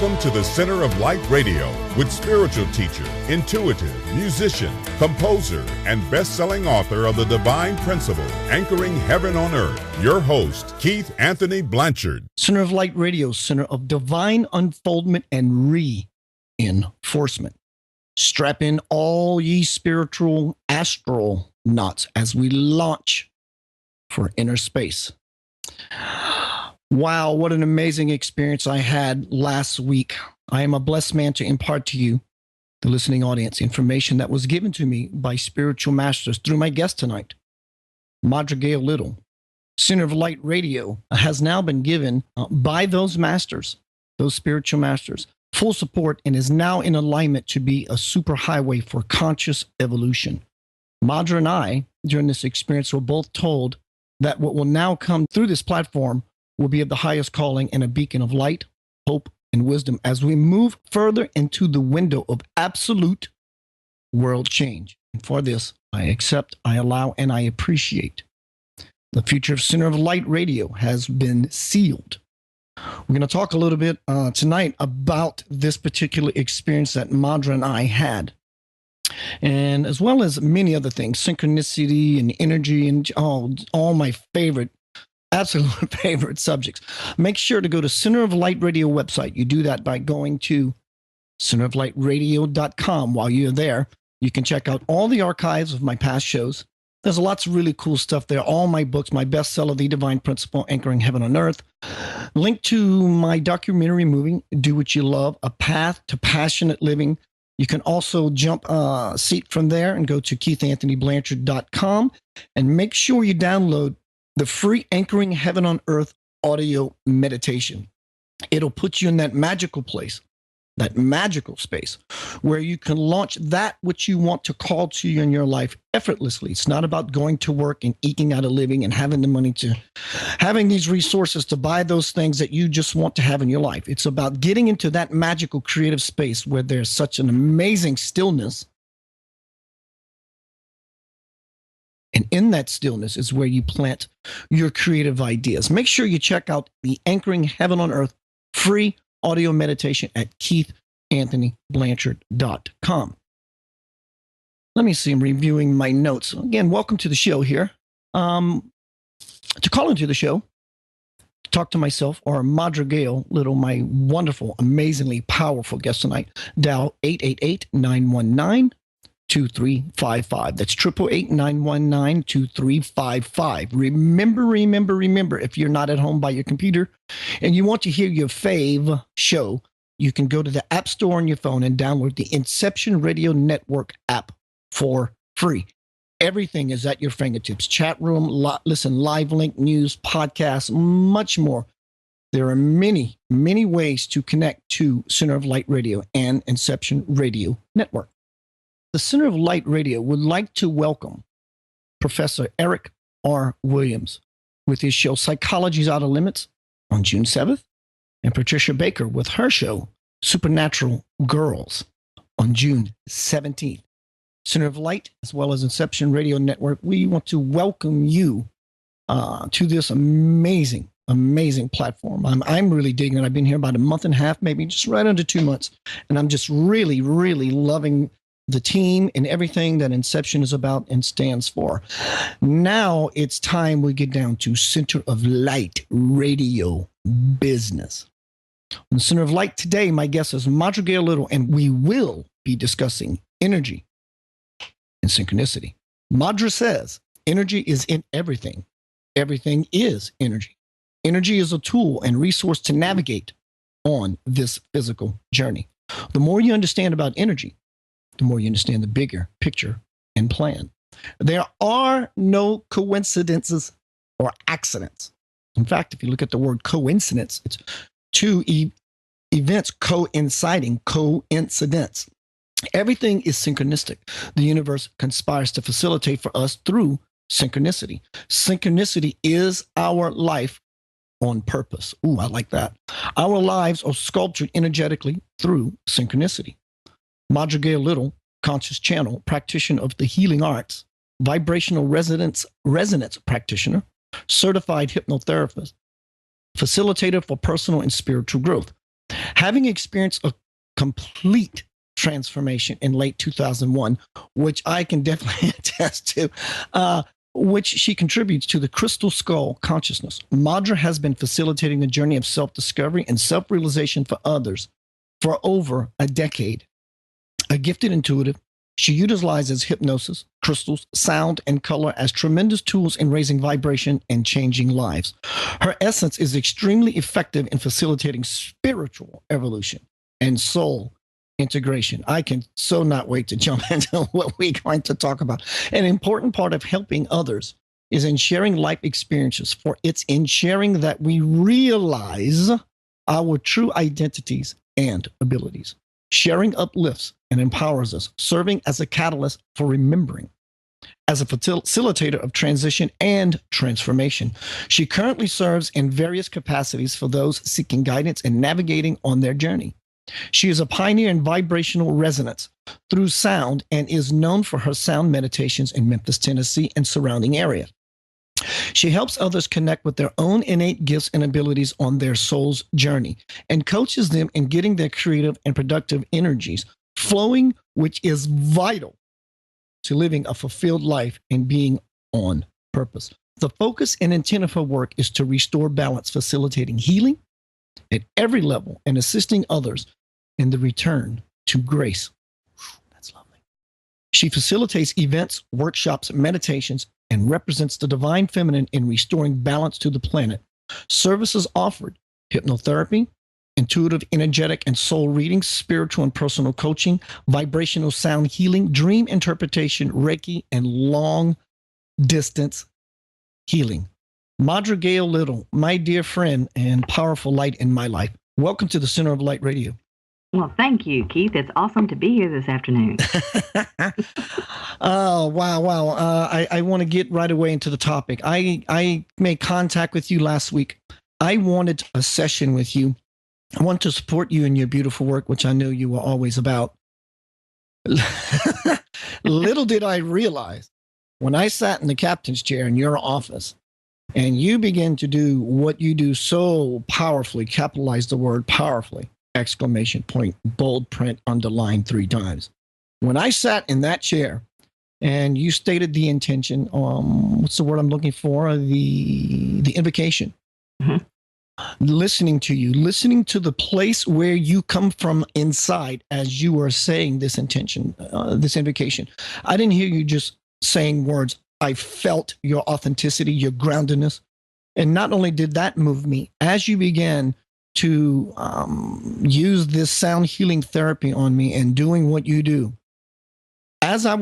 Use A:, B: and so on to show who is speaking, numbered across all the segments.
A: Welcome to the Center of Light Radio with spiritual teacher, intuitive, musician, composer, and best-selling author of The Divine Principle, Anchoring Heaven on Earth, your host, Keith Anthony Blanchard.
B: Center of Light Radio, Center of Divine Unfoldment and Reinforcement. Strap in all ye spiritual astronauts as we launch for inner space. Wow, what an amazing experience I had last week. I am a blessed man to impart to you, the listening audience, information that was given to me by spiritual masters through my guest tonight, Madra Little. Center of Light Radio has now been given by those masters, those spiritual masters, full support and is now in alignment to be a superhighway for conscious evolution. Madra and I, during this experience, were both told that what will now come through this platform will be of the highest calling and a beacon of light, hope, and wisdom as we move further into the window of absolute world change. And for this, I accept, I allow, and I appreciate. The future of Center of Light Radio has been sealed. We're going to talk a little bit tonight about this particular experience that Madra and I had, and as well as many other things, synchronicity and energy and all my absolute favorite subjects. Make sure to go to Center of Light Radio website. You do that by going to centeroflightradio.com. While you're there, you can check out all the archives of my past shows. There's lots of really cool stuff there. All my books, my bestseller, The Divine Principle, Anchoring Heaven on Earth. Link to my documentary movie, Do What You Love, A Path to Passionate Living. You can also jump seat from there and go to keithanthonyblanchard.com and make sure you download the free Anchoring Heaven on Earth audio meditation. It'll put you in that magical place, that magical space where you can launch that which you want to call to you in your life effortlessly. It's not about going to work and eking out a living and having the money to having these resources to buy those things that you just want to have in your life. It's about getting into that magical creative space where there's such an amazing stillness. And in that stillness is where you plant your creative ideas. Make sure you check out the Anchoring Heaven on Earth free audio meditation at keithanthonyblanchard.com. Let me see. I'm reviewing my notes. Again, welcome to the show here. To call into the show, talk to myself or MadraGayle Little, my wonderful, amazingly powerful guest tonight, dial 888-919-2355. That's 888-919-2355. Remember, if you're not at home by your computer and you want to hear your fave show, you can go to the App Store on your phone and download the Inception Radio Network app for free. Everything is at your fingertips. Chat room, listen, live link, news, podcasts, much more. There are many, many ways to connect to Center of Light Radio and Inception Radio Network. The Center of Light Radio would like to welcome Professor Eric R. Williams with his show Psychology's Out of Limits on June 7th, and Patricia Baker with her show Supernatural Girls on June 17th. Center of Light, as well as Inception Radio Network, we want to welcome you to this amazing platform. I'm really digging it. I've been here about a month and a half, maybe just right under 2 months, and I'm just really, really loving the team and everything that Inception is about and stands for. Now it's time we get down to Center of Light Radio business. On the Center of Light today, my guest is Madra Little, and we will be discussing energy and synchronicity. Madra says energy is in everything. Everything is energy. Energy is a tool and resource to navigate on this physical journey. The more you understand about energy, the more you understand the bigger picture and plan. There are no coincidences or accidents. In fact, if you look at the word coincidence, it's two events coinciding, coincidence. Everything is synchronistic. The universe conspires to facilitate for us through synchronicity. Synchronicity is our life on purpose. Ooh, I like that. Our lives are sculptured energetically through synchronicity. Madra Little, conscious channel, practitioner of the healing arts, vibrational resonance practitioner, certified hypnotherapist, facilitator for personal and spiritual growth. Having experienced a complete transformation in late 2001, which I can definitely attest to, which she contributes to the Crystal Skull Consciousness. Madra has been facilitating the journey of self-discovery and self-realization for others for over a decade. A gifted intuitive, she utilizes hypnosis, crystals, sound, and color as tremendous tools in raising vibration and changing lives. Her essence is extremely effective in facilitating spiritual evolution and soul integration. I can so not wait to jump into what we're going to talk about. An important part of helping others is in sharing life experiences, for it's in sharing that we realize our true identities and abilities. Sharing uplifts and empowers us, serving as a catalyst for remembering. As a facilitator of transition and transformation, she currently serves in various capacities for those seeking guidance and navigating on their journey. She is a pioneer in vibrational resonance through sound and is known for her sound meditations in Memphis, Tennessee, and surrounding area. She helps others connect with their own innate gifts and abilities on their soul's journey and coaches them in getting their creative and productive energies flowing, which is vital to living a fulfilled life and being on purpose. The focus and intent of her work is to restore balance, facilitating healing at every level and assisting others in the return to grace. That's lovely. She facilitates events, workshops, meditations, and represents the divine feminine in restoring balance to the planet. Services offered: hypnotherapy, intuitive, energetic, and soul readings, spiritual and personal coaching, vibrational sound healing, dream interpretation, Reiki, and long distance healing. MadraGayle Little, my dear friend and powerful light in my life. Welcome to the Center of Light Radio.
C: Well, thank you, Keith. It's awesome to be here this afternoon.
B: Oh, wow. I want to get right away into the topic. I made contact with you last week. I wanted a session with you. I want to support you in your beautiful work, which I know you were always about. Little did I realize when I sat in the captain's chair in your office and you begin to do what you do so powerfully, capitalize the word powerfully, exclamation point, bold print, underlined 3 times. When I sat in that chair and you stated the intention, what's the word I'm looking for? The invocation. Mm-hmm. Listening to you, listening to the place where you come from inside as you were saying this intention, this invocation. I didn't hear you just saying words. I felt your authenticity, your groundedness. And not only did that move me, as you began to use this sound healing therapy on me and doing what you do.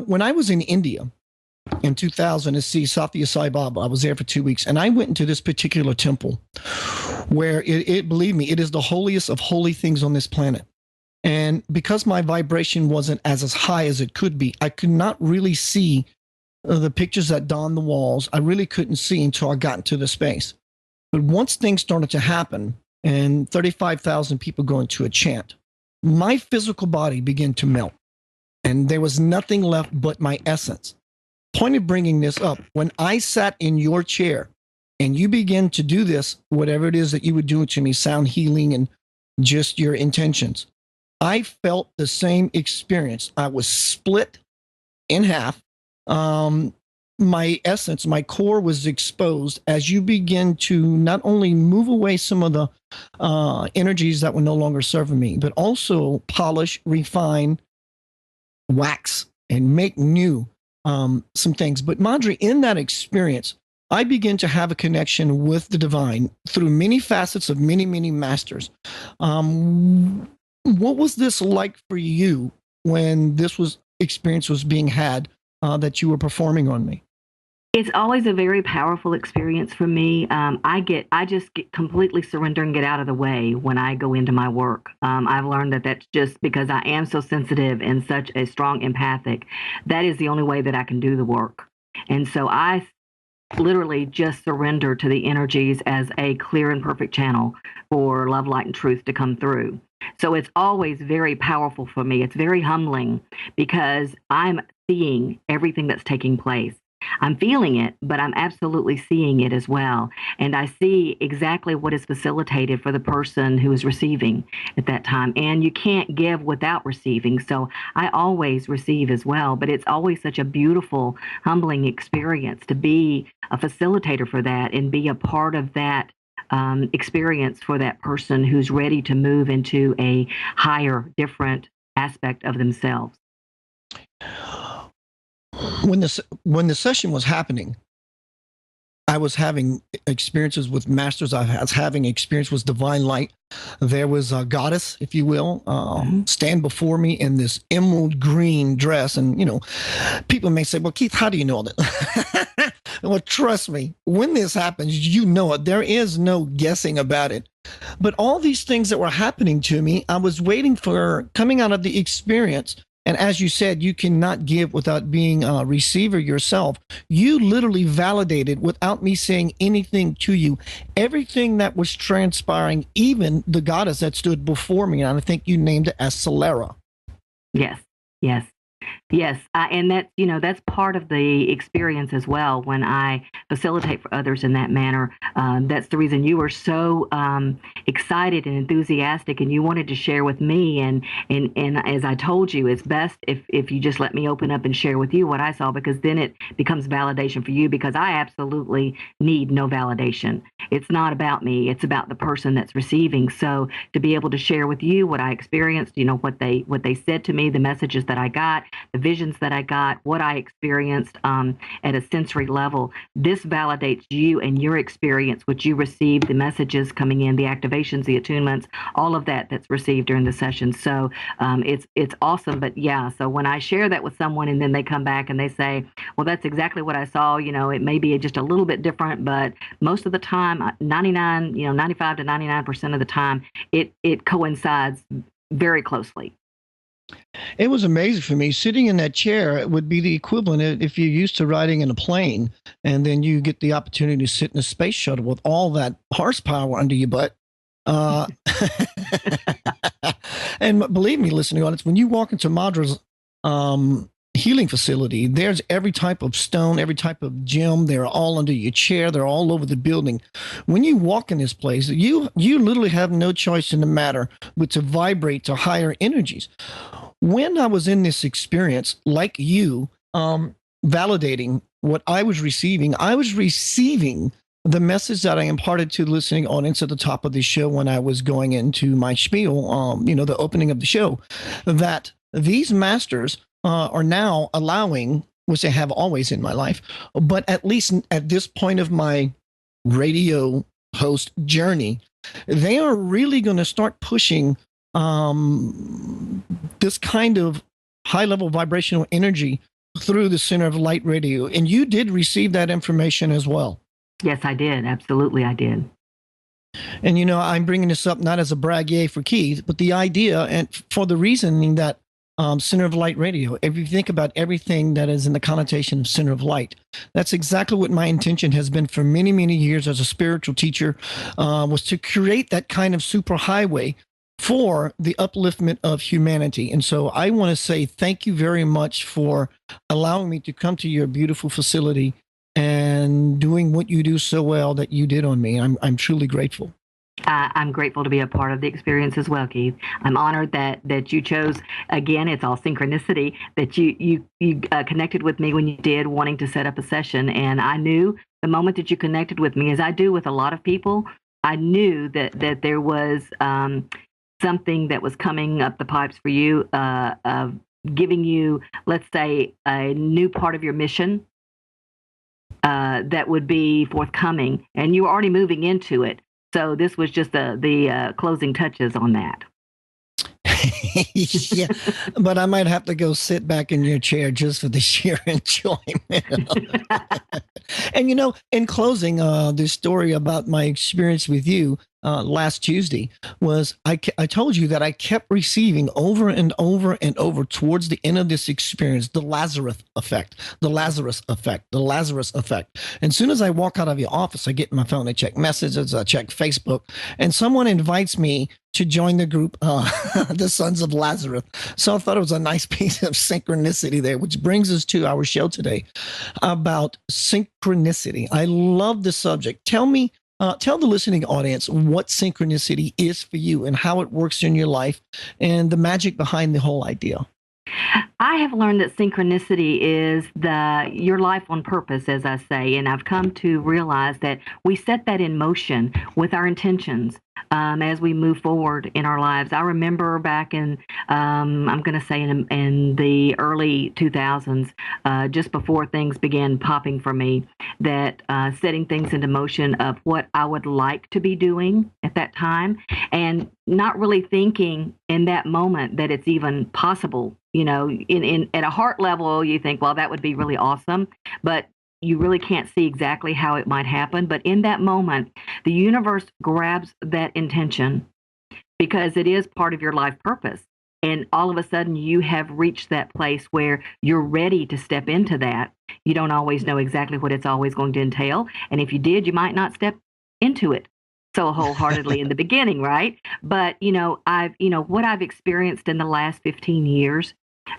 B: When I was in India in 2000 to see Satya Sai Baba, I was there for 2 weeks, and I went into this particular temple where believe me, it is the holiest of holy things on this planet. And because my vibration wasn't as high as it could be, I could not really see the pictures that donned the walls. I really couldn't see until I got into the space. But once things started to happen, and 35,000 people go into a chant, my physical body began to melt, and there was nothing left but my essence. Point of bringing this up, when I sat in your chair and you begin to do this, whatever it is that you were doing to me, sound healing and just your intentions, I felt the same experience. I was split in half. My essence, my core was exposed as you begin to not only move away some of the energies that were no longer serving me, but also polish, refine, wax, and make new some things. But Madra, in that experience, I began to have a connection with the divine through many facets of many, many masters. What was this like for you when experience was being had that you were performing on me?
C: It's always a very powerful experience for me. I just get completely surrender and get out of the way when I go into my work. I've learned that that's just because I am so sensitive and such a strong empathic. That is the only way that I can do the work. And so I literally just surrender to the energies as a clear and perfect channel for love, light, and truth to come through. So it's always very powerful for me. It's very humbling because I'm seeing everything that's taking place. I'm feeling it, but I'm absolutely seeing it as well. And I see exactly what is facilitated for the person who is receiving at that time. And you can't give without receiving. So I always receive as well, but it's always such a beautiful, humbling experience to be a facilitator for that and be a part of that experience for that person who's ready to move into a higher, different aspect of themselves.
B: When the session was happening, I was having experiences with masters. I was having experience with divine light. There was a goddess, if you will, stand before me in this emerald green dress. And, people may say, well, Keith, how do you know that? Well, trust me, when this happens, you know it. There is no guessing about it. But all these things that were happening to me, I was waiting for coming out of the experience. And as you said, you cannot give without being a receiver yourself. You literally validated without me saying anything to you, everything that was transpiring, even the goddess that stood before me. And I think you named it as Solera.
C: Yes, yes. Yes, and that's part of the experience as well when I facilitate for others in that manner. That's the reason you were so excited and enthusiastic, and you wanted to share with me. And as I told you, it's best if you just let me open up and share with you what I saw, because then it becomes validation for you, because I absolutely need no validation. It's not about me. It's about the person that's receiving. So to be able to share with you what I experienced, what they said to me, the messages that I got, the visions that I got, what I experienced at a sensory level, this validates you and your experience, what you received, the messages coming in, the activations, the attunements, all of that's received during the session. So it's awesome. But yeah, so when I share that with someone and then they come back and they say, well, that's exactly what I saw, it may be just a little bit different, but most of the time, 95 to 99% of the time, it coincides very closely.
B: It was amazing for me. Sitting in that chair, it would be the equivalent if you're used to riding in a plane and then you get the opportunity to sit in a space shuttle with all that horsepower under your butt. And believe me, listening audience, when you walk into Madra's healing facility, there's every type of stone, every type of gem. They're all under your chair. They're all over the building. When you walk in this place, you literally have no choice in the matter but to vibrate to higher energies. When I was in this experience, like you, validating what I was receiving the message that I imparted to the listening audience at the top of the show when I was going into my spiel, the opening of the show, that these masters are now allowing, which I have always in my life, but at least at this point of my radio host journey, they are really going to start pushing this kind of high-level vibrational energy through the Center of Light Radio. And you did receive that information as well.
C: Yes, I did. Absolutely, I did.
B: And, I'm bringing this up not as a brag yay for Keith, but the idea and for the reasoning that Center of Light Radio, if you think about everything that is in the connotation of Center of Light, that's exactly what my intention has been for many, many years as a spiritual teacher, was to create that kind of superhighway for the upliftment of humanity. And so I want to say thank you very much for allowing me to come to your beautiful facility and doing what you do so well that you did on me. I'm truly grateful.
C: I'm grateful to be a part of the experience as well, Keith. I'm honored that you chose, again, it's all synchronicity, that you connected with me when you did, wanting to set up a session. And I knew the moment that you connected with me, as I do with a lot of people, I knew that there was something that was coming up the pipes for you, of giving you, let's say, a new part of your mission that would be forthcoming. And you were already moving into it. So this was just the closing touches on that.
B: Yeah, but I might have to go sit back in your chair just for the sheer enjoyment. And in closing, this story about my experience with you, last Tuesday was I told you that I kept receiving over and over and over towards the end of this experience, the Lazarus effect, the Lazarus effect, the Lazarus effect. And as soon as I walk out of the office, I get in my phone, I check messages, I check Facebook, and someone invites me to join the group, the Sons of Lazarus. So I thought it was a nice piece of synchronicity there, which brings us to our show today about synchronicity. I love the subject. Tell the listening audience what synchronicity is for you and how it works in your life and the magic behind the whole idea.
C: I have learned that synchronicity is your life on purpose, as I say, and I've come to realize that we set that in motion with our intentions as we move forward in our lives. I remember back in, I'm going to say in the early 2000s, just before things began popping for me, that setting things into motion of what I would like to be doing at that time, and not really thinking in that moment that it's even possible. You know, at a heart level, you think, well, that would be really awesome, but you really can't see exactly how it might happen. But in that moment, the universe grabs that intention because it is part of your life purpose. And all of a sudden, you have reached that place where you're ready to step into that. You don't always know exactly what it's always going to entail. And if you did, you might not step into it so wholeheartedly in the beginning, right? But, what I've experienced in the last 15 years,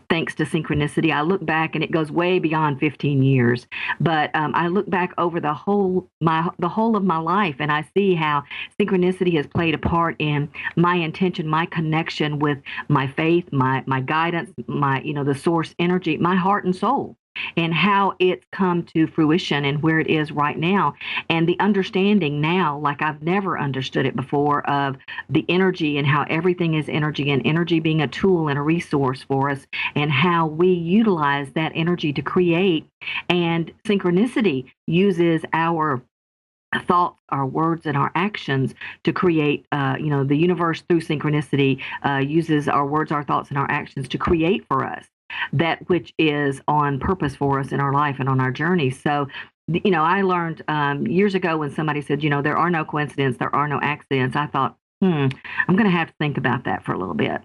C: thanks to synchronicity, I look back, and it goes way beyond 15 years. But I look back over the whole of my life, and I see how synchronicity has played a part in my intention, my connection with my faith, my guidance, the source energy, my heart and soul, and how it's come to fruition and where it is right now. And the understanding now, like I've never understood it before, of the energy and how everything is energy, and energy being a tool and a resource for us, and how we utilize that energy to create. And synchronicity uses our thoughts, our words, and our actions to create. The universe, through synchronicity, uses our words, our thoughts, and our actions to create for us that which is on purpose for us in our life and on our journey. So, I learned years ago when somebody said, there are no coincidences, there are no accidents. I thought, I'm going to have to think about that for a little bit.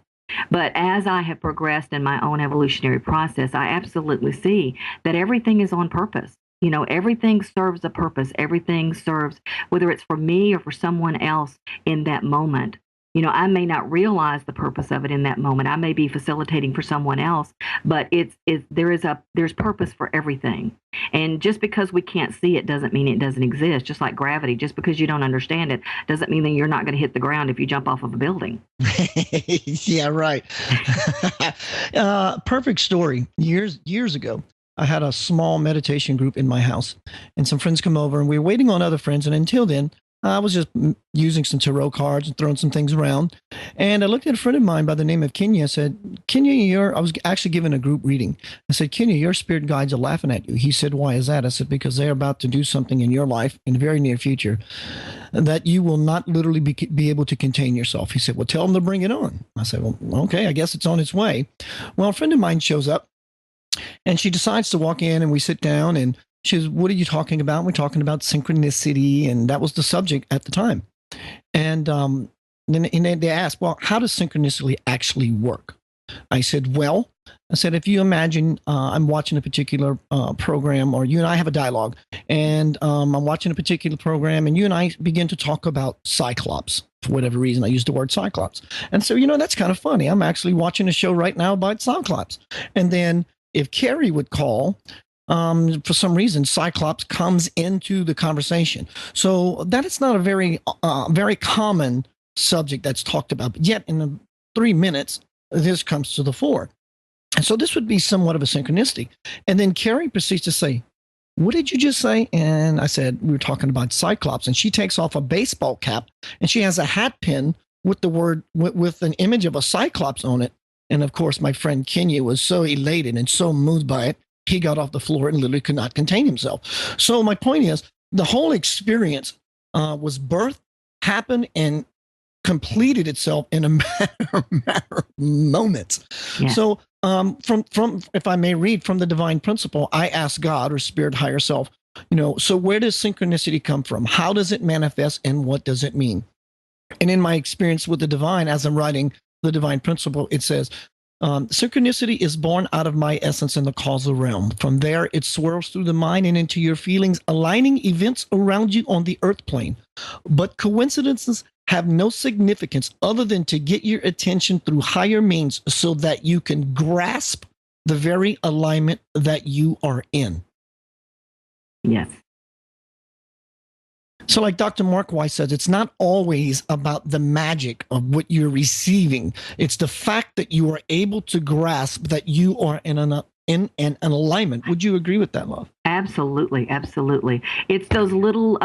C: But as I have progressed in my own evolutionary process, I absolutely see that everything is on purpose. Everything serves a purpose. Everything serves, whether it's for me or for someone else in that moment. I may not realize the purpose of it in that moment. I may be facilitating for someone else, but there's purpose for everything. And just because we can't see it doesn't mean it doesn't exist. Just like gravity, just because you don't understand it doesn't mean that you're not going to hit the ground if you jump off of a building.
B: Yeah, right. Perfect story. Years ago, I had a small meditation group in my house, and some friends come over, and we were waiting on other friends. And until then, I was just using some tarot cards and throwing some things around. And I looked at a friend of mine by the name of Kenya. I said, Kenya, I was actually giving a group reading. I said, Kenya, your spirit guides are laughing at you. He said, why is that? I said, because they're about to do something in your life in the very near future that you will not literally be able to contain yourself. He said, well, tell them to bring it on. I said, well, okay, I guess it's on its way. Well, a friend of mine shows up, and she decides to walk in, and we sit down, and she says, what are you talking about? We're talking about synchronicity, and that was the subject at the time. And then they asked, well, how does synchronicity actually work? I said, if you imagine I'm watching a particular program, or you and I have a dialogue, and I'm watching a particular program, and you and I begin to talk about Cyclops. For whatever reason, I used the word Cyclops. And so, that's kind of funny. I'm actually watching a show right now about Cyclops. And then if Carrie would call, for some reason, Cyclops comes into the conversation. So that is not a very common subject that's talked about. But yet, in the 3 minutes, this comes to the fore. And so this would be somewhat of a synchronicity. And then Carrie proceeds to say, what did you just say? And I said, we were talking about Cyclops. And she takes off a baseball cap, and she has a hat pin with the word, with an image of a Cyclops on it. And of course, my friend Kenya was so elated and so moved by it, he got off the floor and literally could not contain himself. So my point is, the whole experience was birthed, happened, and completed itself in a matter of moments. Yeah. So from if I may read from the divine principle, I asked God, or spirit, higher self, so where does synchronicity come from? How does it manifest, and what does it mean? And in my experience with the divine, as I'm writing the divine principle, it says, synchronicity is born out of my essence in the causal realm. From there, it swirls through the mind and into your feelings, aligning events around you on the earth plane. But coincidences have no significance other than to get your attention through higher means so that you can grasp the very alignment that you are in.
C: Yes.
B: So like Dr. Mark Weiss says, it's not always about the magic of what you're receiving. It's the fact that you are able to grasp that you are in an alignment. Would you agree with that, love?
C: Absolutely, absolutely. It's those little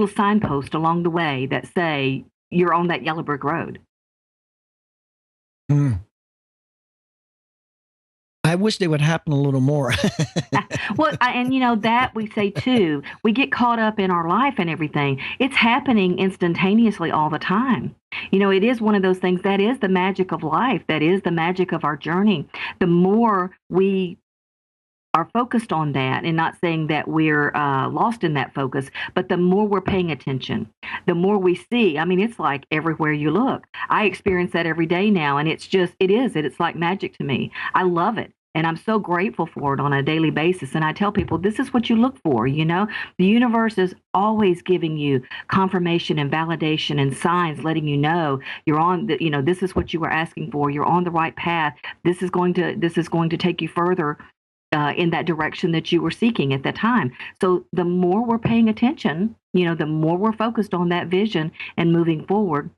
C: signposts along the way that say you're on that yellow brick road.
B: I wish they would happen a little more.
C: Well, and that we say too, we get caught up in our life and everything. It's happening instantaneously all the time. It is one of those things that is the magic of life. That is the magic of our journey. The more we are focused on that, and not saying that we're lost in that focus, but the more we're paying attention, the more we see. I mean, it's like everywhere you look. I experience that every day now, and it's like magic to me. I love it. And I'm so grateful for it on a daily basis. And I tell people, this is what you look for. The universe is always giving you confirmation and validation and signs, letting you know you're on the, this is what you were asking for. You're on the right path. This is going to take you further in that direction that you were seeking at that time. So the more we're paying attention, the more we're focused on that vision and moving forward,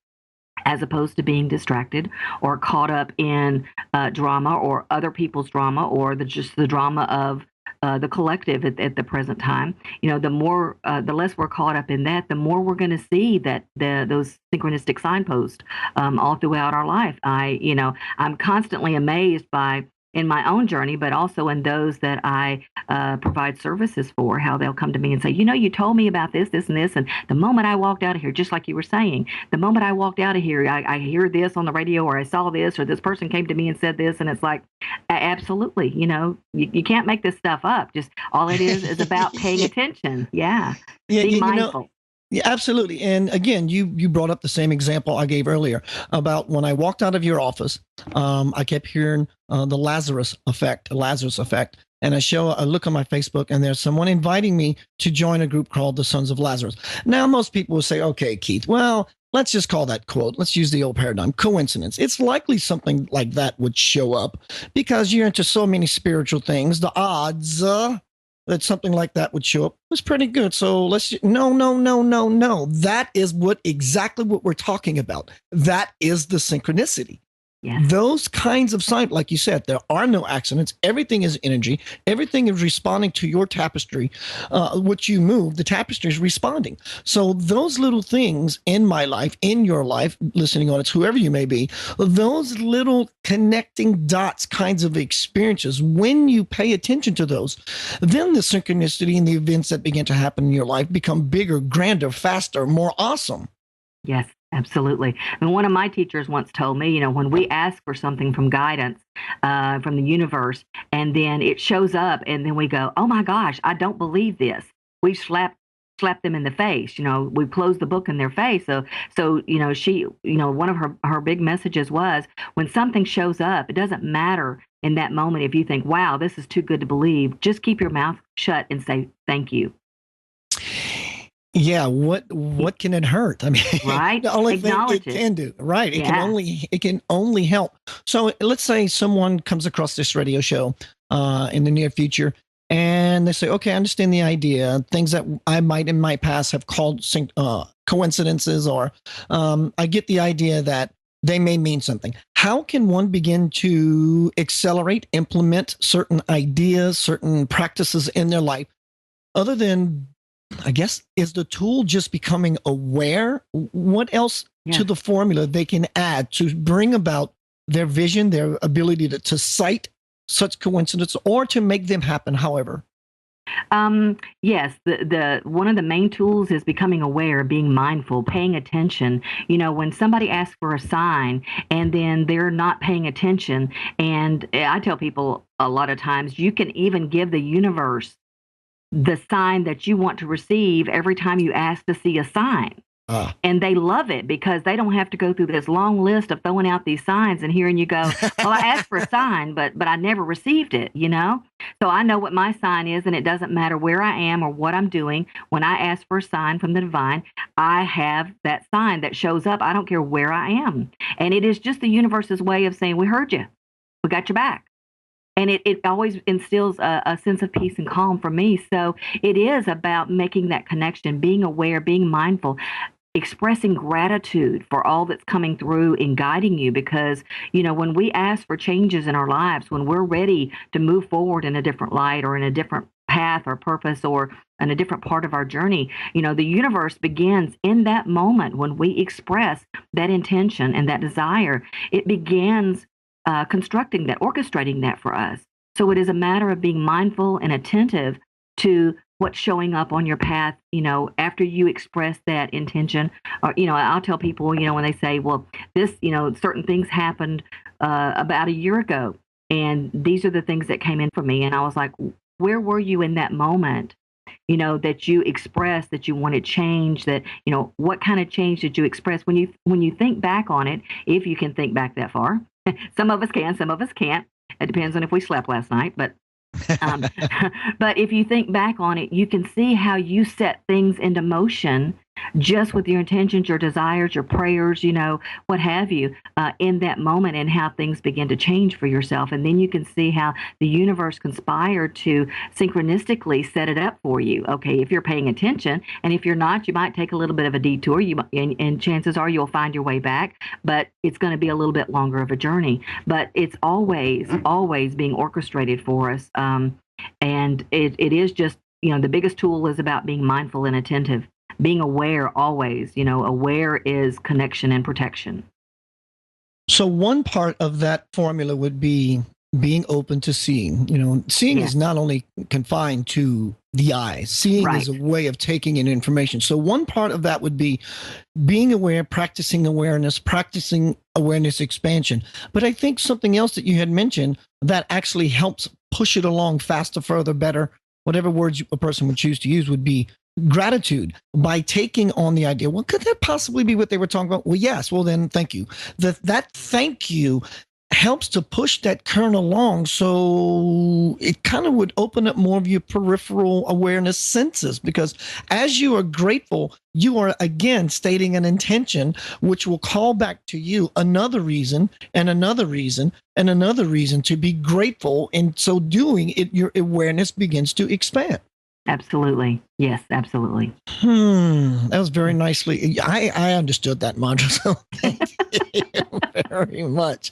C: as opposed to being distracted or caught up in drama or other people's drama or just the drama of the collective at the present time. The less we're caught up in that, the more we're going to see that those synchronistic signposts all throughout our life. I'm constantly amazed by, in my own journey, but also in those that I provide services for, how they'll come to me and say, you told me about this, and this. And the moment I walked out of here, just like you were saying, the moment I walked out of here, I hear this on the radio, or I saw this, or this person came to me and said this. And it's like, absolutely, you can't make this stuff up. Just all it is about paying attention. Yeah. Be mindful.
B: Yeah, absolutely. And again, you brought up the same example I gave earlier about when I walked out of your office. I kept hearing the Lazarus effect. And I look on my Facebook, and there's someone inviting me to join a group called the Sons of Lazarus. Now, most people will say, okay, Keith, well, let's just call that quote. Let's use the old paradigm, coincidence. It's likely something like that would show up because you're into so many spiritual things. The odds that something like that would show up was pretty good. So no. That is exactly what we're talking about. That is the synchronicity. Yeah. Those kinds of signs, like you said, there are no accidents. Everything is energy. Everything is responding to your tapestry. What you move, the tapestry is responding. So those little things in my life, in your life, listening on it, whoever you may be, those little connecting dots kinds of experiences, when you pay attention to those, then the synchronicity and the events that begin to happen in your life become bigger, grander, faster, more awesome.
C: Yes. Absolutely. And one of my teachers once told me, when we ask for something from guidance, from the universe, and then it shows up, and then we go, oh my gosh, I don't believe this. We slap them in the face. We close the book in their face. So she, one of her big messages was, when something shows up, it doesn't matter in that moment if you think, wow, this is too good to believe. Just keep your mouth shut and say thank you.
B: Yeah, what can it hurt? I mean,
C: right?
B: The only thing it can do, right? It can only help. So let's say someone comes across this radio show in the near future, and they say, "Okay, I understand the idea. Things that I might in my past have called coincidences, or I get the idea that they may mean something." How can one begin to accelerate, implement certain ideas, certain practices in their life, other than, I guess, is the tool just becoming aware? What else to the formula they can add to bring about their vision, their ability to cite such coincidence, or to make them happen, however?
C: Yes, the one of the main tools is becoming aware, being mindful, paying attention. When somebody asks for a sign and then they're not paying attention, and I tell people a lot of times, you can even give the universe the sign that you want to receive every time you ask to see a sign. And they love it because they don't have to go through this long list of throwing out these signs and hearing you go, well, I asked for a sign, but I never received it, you know? So I know what my sign is, and it doesn't matter where I am or what I'm doing. When I ask for a sign from the divine, I have that sign that shows up. I don't care where I am. And it is just the universe's way of saying, we heard you. We got your back. And it always instills a sense of peace and calm for me. So it is about making that connection, being aware, being mindful, expressing gratitude for all that's coming through and guiding you. Because, you know, when we ask for changes in our lives, when we're ready to move forward in a different light or in a different path or purpose or in a different part of our journey, you know, the universe begins in that moment when we express that intention and that desire. It begins constructing that, orchestrating that for us. So it is a matter of being mindful and attentive to what's showing up on your path, you know, after you express that intention. Or, you know, I'll tell people, you know, when they say, well, this, you know, certain things happened about a year ago, and these are the things that came in for me. And I was like, where were you in that moment? You know, that you expressed that you wanted change, that, you know, what kind of change did you express when you think back on it, if you can think back that far? Some of us can, some of us can't. It depends on if we slept last night, but but if you think back on it, you can see how you set things into motion just with your intentions, your desires, your prayers, you know, what have you, in that moment, and how things begin to change for yourself. And then you can see how the universe conspired to synchronistically set it up for you. Okay, if you're paying attention, and if you're not, you might take a little bit of a detour, and chances are you'll find your way back, but it's going to be a little bit longer of a journey. But it's always being orchestrated for us. And it is just, you know, the biggest tool is about being mindful and attentive. Being aware always, you know, aware is connection and protection.
B: So one part of that formula would be being open to seeing. You know, seeing is not only confined to the eyes. Seeing is a way of taking in information. So one part of that would be being aware, practicing awareness expansion. But I think something else that you had mentioned that actually helps push it along faster, further, better, whatever words a person would choose to use, would be gratitude. By taking on the idea, well, could that possibly be what they were talking about? Well, yes. Well, then thank you. That thank you helps to push that current along. So it kind of would open up more of your peripheral awareness senses, because as you are grateful, you are again stating an intention, which will call back to you another reason and another reason and another reason to be grateful. And so doing it, your awareness begins to expand.
C: Absolutely. Yes, absolutely.
B: That was very nicely. I understood that, Madra. So thank you very much.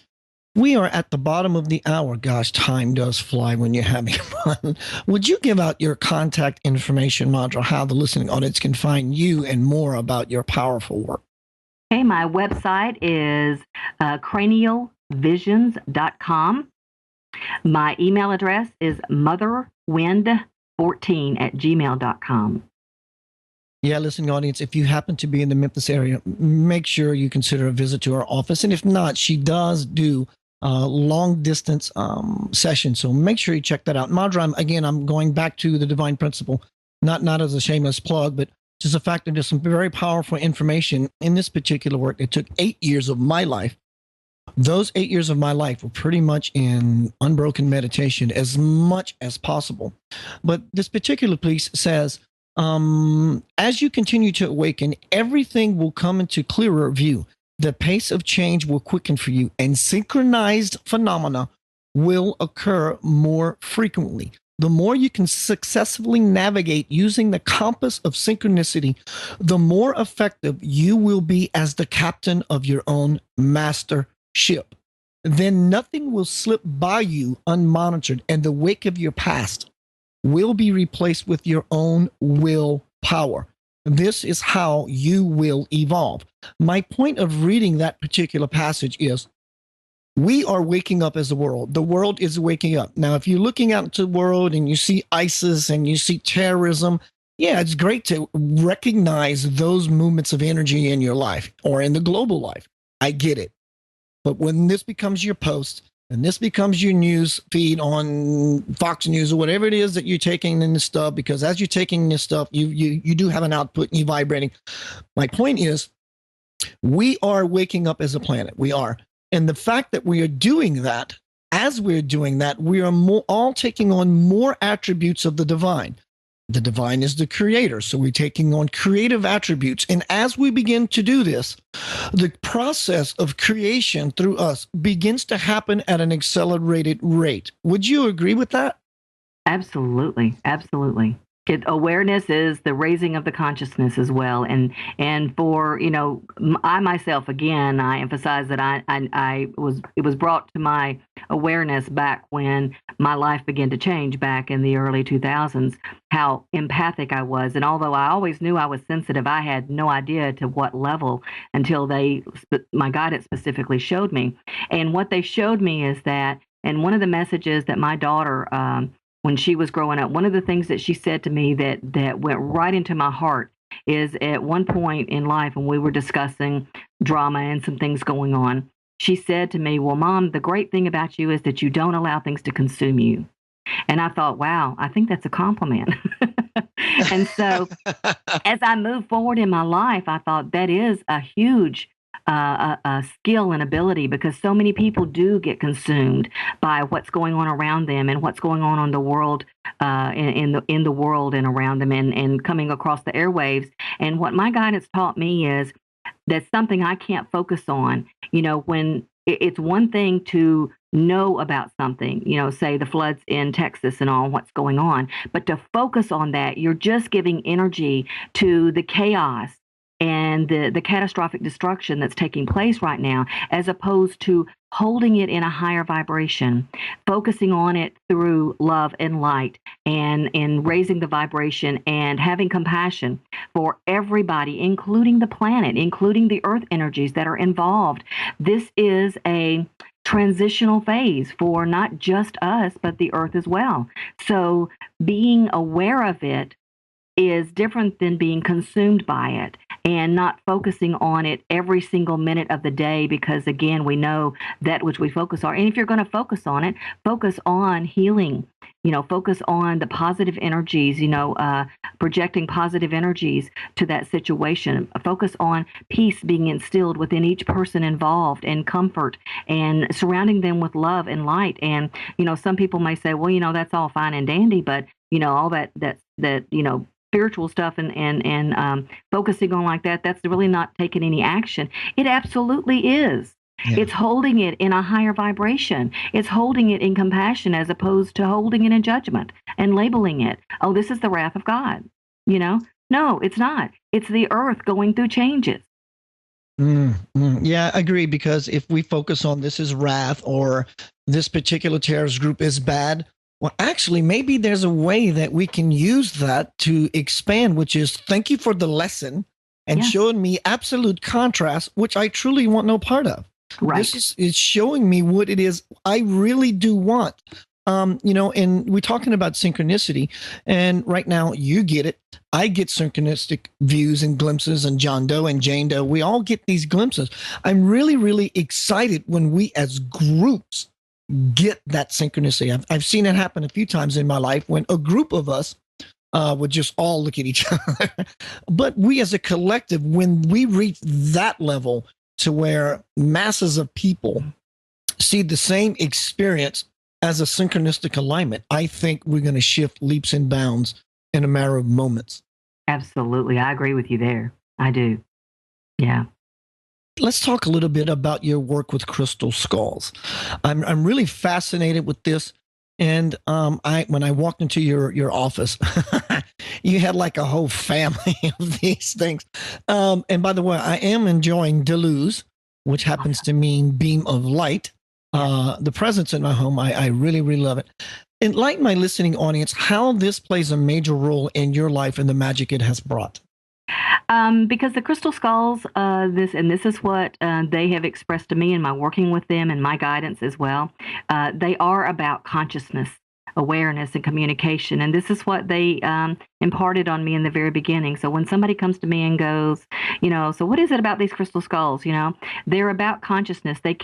B: We are at the bottom of the hour. Gosh, time does fly when you're having fun. Would you give out your contact information, Madra, how the listening audience can find you and more about your powerful work?
C: Okay, my website is cranialvisions.com. My email address is motherwind14@gmail.com.
B: Yeah, listening audience, if you happen to be in the Memphis area, make sure you consider a visit to our office. And if not, she does do long distance sessions. So make sure you check that out. Madra, I'm going back to the divine principle, not as a shameless plug, but just the fact that there's some very powerful information in this particular work. It took 8 years of my life. Those 8 years of my life were pretty much in unbroken meditation as much as possible. But this particular piece says, as you continue to awaken, everything will come into clearer view. The pace of change will quicken for you, and synchronized phenomena will occur more frequently. The more you can successfully navigate using the compass of synchronicity, the more effective you will be as the captain of your own master ship. Then nothing will slip by you unmonitored, and the wake of your past will be replaced with your own willpower. This is how you will evolve. My point of reading that particular passage is we are waking up as a world. The world is waking up. Now, if you're looking out into the world and you see ISIS and you see terrorism, yeah, it's great to recognize those movements of energy in your life or in the global life. I get it. But when this becomes your post, and this becomes your news feed on Fox News or whatever it is that you're taking in this stuff, because as you're taking this stuff, you do have an output and you're vibrating. My point is, we are waking up as a planet. We are. And the fact that we are doing that, as we're doing that, we are all taking on more attributes of the divine. The divine is the creator. So we're taking on creative attributes. And as we begin to do this, the process of creation through us begins to happen at an accelerated rate. Would you agree with that?
C: Absolutely. Absolutely. Awareness is the raising of the consciousness as well. And for, I myself, again, I emphasize that it was brought to my awareness back when my life began to change back in the early 2000s, how empathic I was. And although I always knew I was sensitive, I had no idea to what level until my guidance specifically showed me. And what they showed me is that, and one of the messages that my daughter, when she was growing up, one of the things that she said to me that went right into my heart is, at one point in life when we were discussing drama and some things going on, she said to me, "Well, Mom, the great thing about you is that you don't allow things to consume you." And I thought, wow, I think that's a compliment. And so as I moved forward in my life, I thought that is a huge a skill and ability, because so many people do get consumed by what's going on around them and what's going on the world, in the world and around them, and coming across the airwaves. And what my guidance taught me is that's something I can't focus on. When it's one thing to know about something, say the floods in Texas and all what's going on, but to focus on that, you're just giving energy to the chaos and the catastrophic destruction that's taking place right now, as opposed to holding it in a higher vibration, focusing on it through love and light, and raising the vibration and having compassion for everybody, including the planet, including the earth energies that are involved. This is a transitional phase for not just us, but the earth as well. So being aware of it is different than being consumed by it and not focusing on it every single minute of the day, because again, we know that which we focus on. And if you're going to focus on it, focus on healing, focus on the positive energies, projecting positive energies to that situation. Focus on peace being instilled within each person involved, and comfort, and surrounding them with love and light. And, some people may say, well, that's all fine and dandy, but, all that spiritual stuff and focusing on like that's really not taking any action. It absolutely is. Yeah. It's holding it in a higher vibration. It's holding it in compassion, as opposed to holding it in judgment and labeling it, oh, this is the wrath of God. No, it's not. It's the earth going through changes.
B: Yeah, I agree, because if we focus on this is wrath, or this particular terrorist group is bad, well, actually, maybe there's a way that we can use that to expand, which is, thank you for the lesson and showing me absolute contrast, which I truly want no part of.
C: Right.
B: This is showing me what it is I really do want. And we're talking about synchronicity, and right now you get it. I get synchronistic views and glimpses, and John Doe and Jane Doe, we all get these glimpses. I'm really, really excited when we as groups get that synchronicity. I've seen it happen a few times in my life when a group of us would just all look at each other. But we as a collective, when we reach that level to where masses of people see the same experience as a synchronistic alignment, I think we're going to shift leaps and bounds in a matter of moments.
C: Absolutely. I agree with you there. I do. Yeah.
B: Let's talk a little bit about your work with crystal skulls. I'm really fascinated with this. And when I walked into your office, you had like a whole family of these things. And by the way, I am enjoying Deleuze, which happens to mean beam of light. The presence in my home, I really, really love it. Enlighten my listening audience how this plays a major role in your life and the magic it has brought.
C: Because the crystal skulls, this is what they have expressed to me in my working with them and my guidance as well. They are about consciousness. awareness and communication. And this is what they imparted on me in the very beginning. So when somebody comes to me and goes, so what is it about these crystal skulls? They're about consciousness. They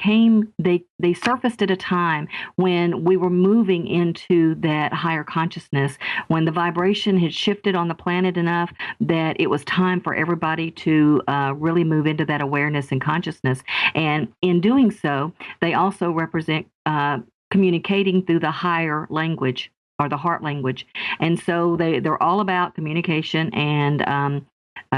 C: surfaced at a time when we were moving into that higher consciousness, when the vibration had shifted on the planet enough that it was time for everybody to really move into that awareness and consciousness. And in doing so, they also represent communicating through the higher language or the heart language. And so they're all about communication and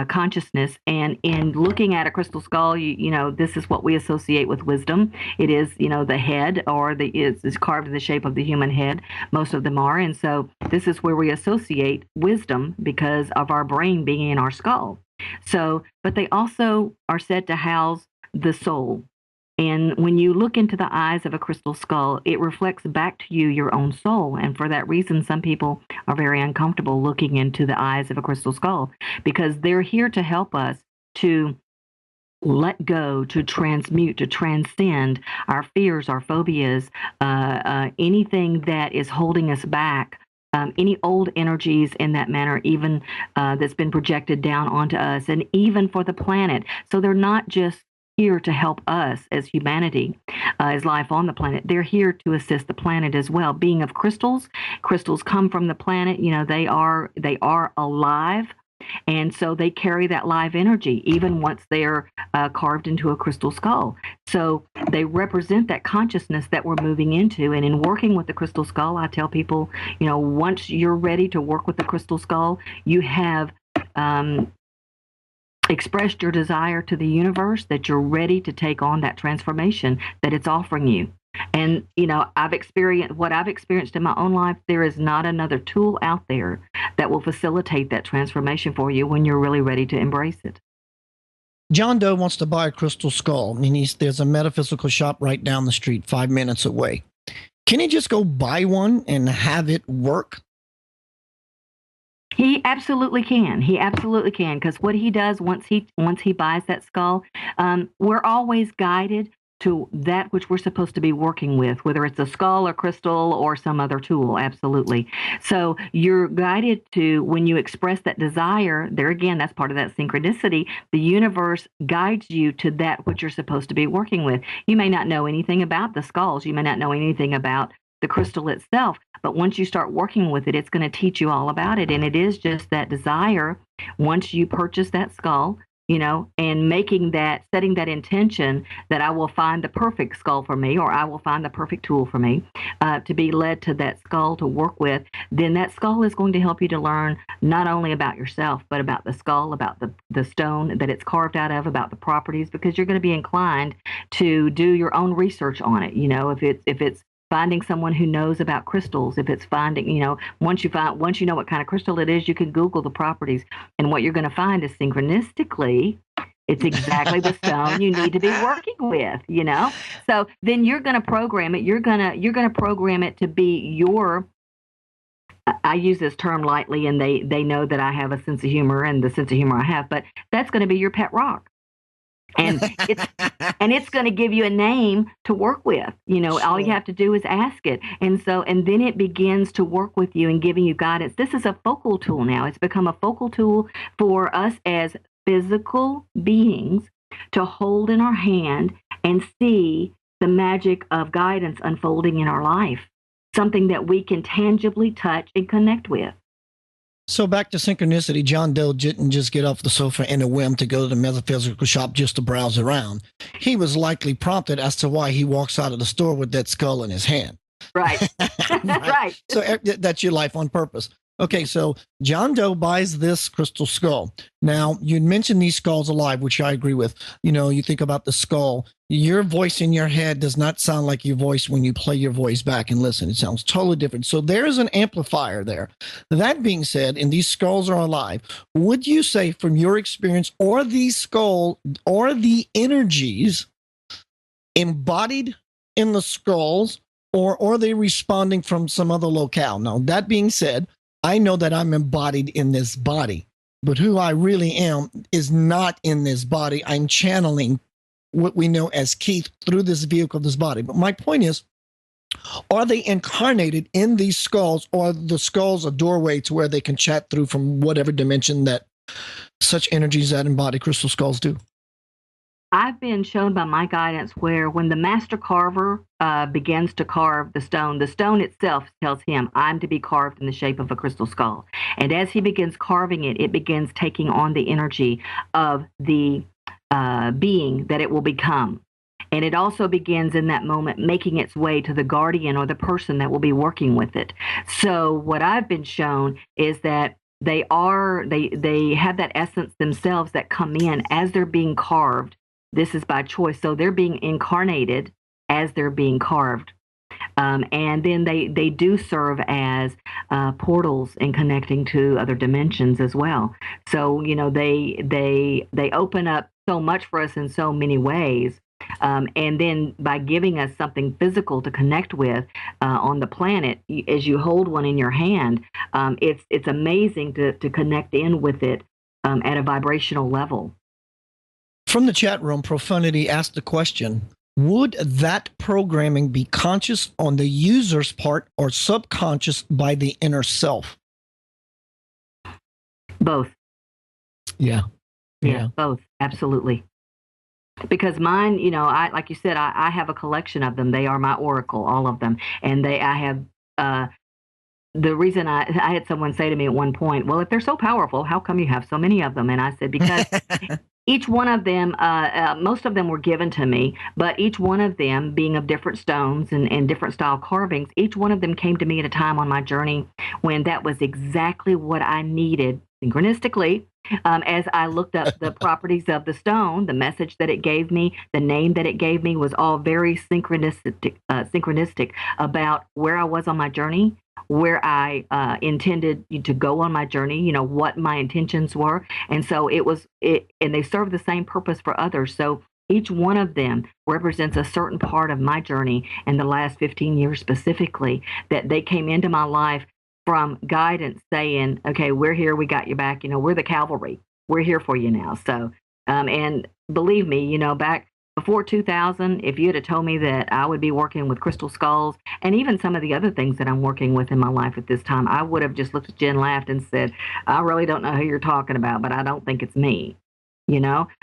C: consciousness. And in looking at a crystal skull, this is what we associate with wisdom. It is, the head, or it's carved in the shape of the human head. Most of them are. And so this is where we associate wisdom because of our brain being in our skull. So, but they also are said to house the soul. And when you look into the eyes of a crystal skull, it reflects back to you your own soul. And for that reason, some people are very uncomfortable looking into the eyes of a crystal skull because they're here to help us to let go, to transmute, to transcend our fears, our phobias, anything that is holding us back. Any old energies in that manner, even that's been projected down onto us, and even for the planet. So they're not just here to help us as humanity, as life on the planet. They're here to assist the planet as well. Being of crystals, crystals come from the planet. They are alive. And so they carry that live energy, even once they're carved into a crystal skull. So they represent that consciousness that we're moving into. And in working with the crystal skull, I tell people, once you're ready to work with the crystal skull, you have expressed your desire to the universe, that you're ready to take on that transformation that it's offering you. And, I've experienced in my own life. There is not another tool out there that will facilitate that transformation for you when you're really ready to embrace it.
B: John Doe wants to buy a crystal skull. There's a metaphysical shop right down the street, 5 minutes away. Can he just go buy one and have it work?
C: He absolutely can. He absolutely can. Because what he does once he buys that skull, we're always guided to that which we're supposed to be working with, whether it's a skull or crystal or some other tool. Absolutely. So you're guided to, when you express that desire, there again, that's part of that synchronicity. The universe guides you to that which you're supposed to be working with. You may not know anything about the skulls. You may not know anything about the crystal itself, but once you start working with it, it's going to teach you all about it. And it is just that desire, once you purchase that skull, and setting that intention that I will find the perfect skull for me, or I will find the perfect tool for me, to be led to that skull to work with, then that skull is going to help you to learn not only about yourself, but about the skull, about the stone that it's carved out of, about the properties, because you're going to be inclined to do your own research on it. If it's finding someone who knows about crystals, if it's finding, once you know what kind of crystal it is, you can Google the properties. And what you're going to find is synchronistically, it's exactly the stone you need to be working with, So then you're going to program it. You're going to program it to be your, I use this term lightly, and they know that I have a sense of humor and the sense of humor I have, but that's going to be your pet rock. And it's going to give you a name to work with. Sure. All you have to do is ask it. And then it begins to work with you and giving you guidance. This is a focal tool now. It's become a focal tool for us as physical beings to hold in our hand and see the magic of guidance unfolding in our life, something that we can tangibly touch and connect with.
B: So back to synchronicity, John Doe didn't just get off the sofa in a whim to go to the metaphysical shop just to browse around. He was likely prompted as to why he walks out of the store with that skull in his hand.
C: Right. Right.
B: So that's your life on purpose. Okay, so John Doe buys this crystal skull. Now, you mentioned these skulls alive, which I agree with. You think about the skull. Your voice in your head does not sound like your voice when you play your voice back and listen. It sounds totally different. So there is an amplifier there. That being said, and these skulls are alive, would you say from your experience, or these skull, or the energies embodied in the skulls, or are they responding from some other locale? Now, that being said, I know that I'm embodied in this body, but who I really am is not in this body. I'm channeling what we know as Keith through this vehicle, this body. But my point is, Are they incarnated in these skulls, or the skulls a doorway to where they can chat through from whatever dimension that such energies that embody crystal skulls do?
C: I've been shown by my guidance where when the master carver begins to carve the stone itself tells him, I'm to be carved in the shape of a crystal skull. And as he begins carving it, it begins taking on the energy of the being that it will become. And it also begins in that moment making its way to the guardian or the person that will be working with it. So what I've been shown is that they have that essence themselves that come in as they're being carved. This is by choice. So they're being incarnated as they're being carved. And then they do serve as portals in connecting to other dimensions as well. So, they open up so much for us in so many ways. And then by giving us something physical to connect with on the planet, as you hold one in your hand, it's amazing to connect in with it at a vibrational level.
B: From the chat room, Profanity asked the question, would that programming be conscious on the user's part or subconscious by the inner self?
C: Both.
B: Yeah,
C: both. Absolutely. Because mine, like you said, I have a collection of them. They are my oracle, all of them. And I have, the reason I had someone say to me at one point, well, if they're so powerful, how come you have so many of them? And I said, because each one of them, most of them were given to me, but each one of them being of different stones and different style carvings, each one of them came to me at a time on my journey when that was exactly what I needed synchronistically. As I looked up the properties of the stone, the message that it gave me, the name that it gave me was all very synchronistic about where I was on my journey, where I intended to go on my journey, what my intentions were. And so and they serve the same purpose for others. So each one of them represents a certain part of my journey in the last 15 years specifically, that they came into my life from guidance saying, okay, we're here, we got your back, we're the cavalry, we're here for you now. So, and believe me, back before 2000, if you had told me that I would be working with crystal skulls and even some of the other things that I'm working with in my life at this time, I would have just looked at you and laughed and said, I really don't know who you're talking about, but I don't think it's me.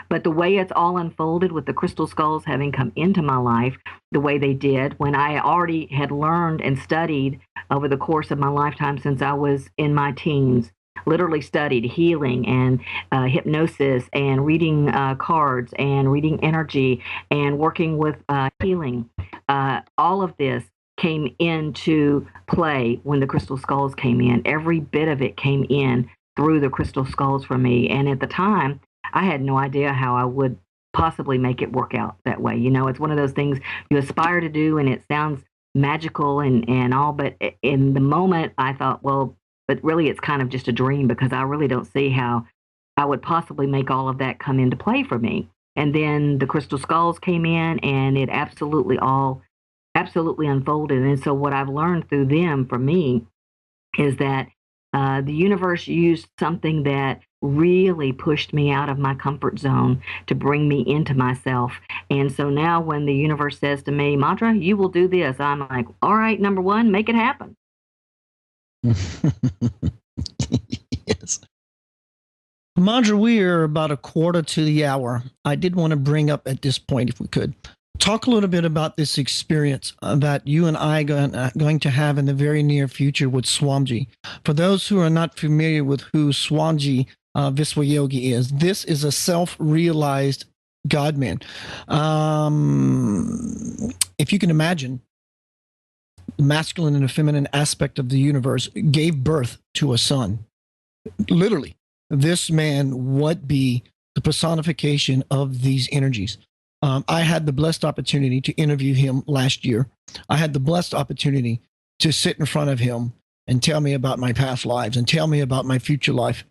C: But the way it's all unfolded with the crystal skulls having come into my life the way they did, when I already had learned and studied over the course of my lifetime since I was in my teens, literally studied healing and hypnosis and reading cards and reading energy and working with healing. All of this came into play when the crystal skulls came in. Every bit of it came in through the crystal skulls for me. And at the time, I had no idea how I would possibly make it work out that way. It's one of those things you aspire to do, and it sounds magical and all, but in the moment I thought, well, but really it's kind of just a dream, because I really don't see how I would possibly make all of that come into play for me. And then the crystal skulls came in, and it absolutely unfolded. And so what I've learned through them for me is that the universe used something that really pushed me out of my comfort zone to bring me into myself. And so now when the universe says to me, Madra, you will do this, I'm like, all right, number one, make it happen.
B: Yes. Madra, we are about a quarter to the hour. I did want to bring up at this point, if we could, talk a little bit about this experience that you and I are going to have in the very near future with Swamiji. For those who are not familiar with who Swamiji Viswayogi is, this is a self-realized God-man. If you can imagine, the masculine and the feminine aspect of the universe gave birth to a son. Literally, this man would be the personification of these energies. I had the blessed opportunity to interview him last year. I had the blessed opportunity to sit in front of him and tell me about my past lives and tell me about my future life.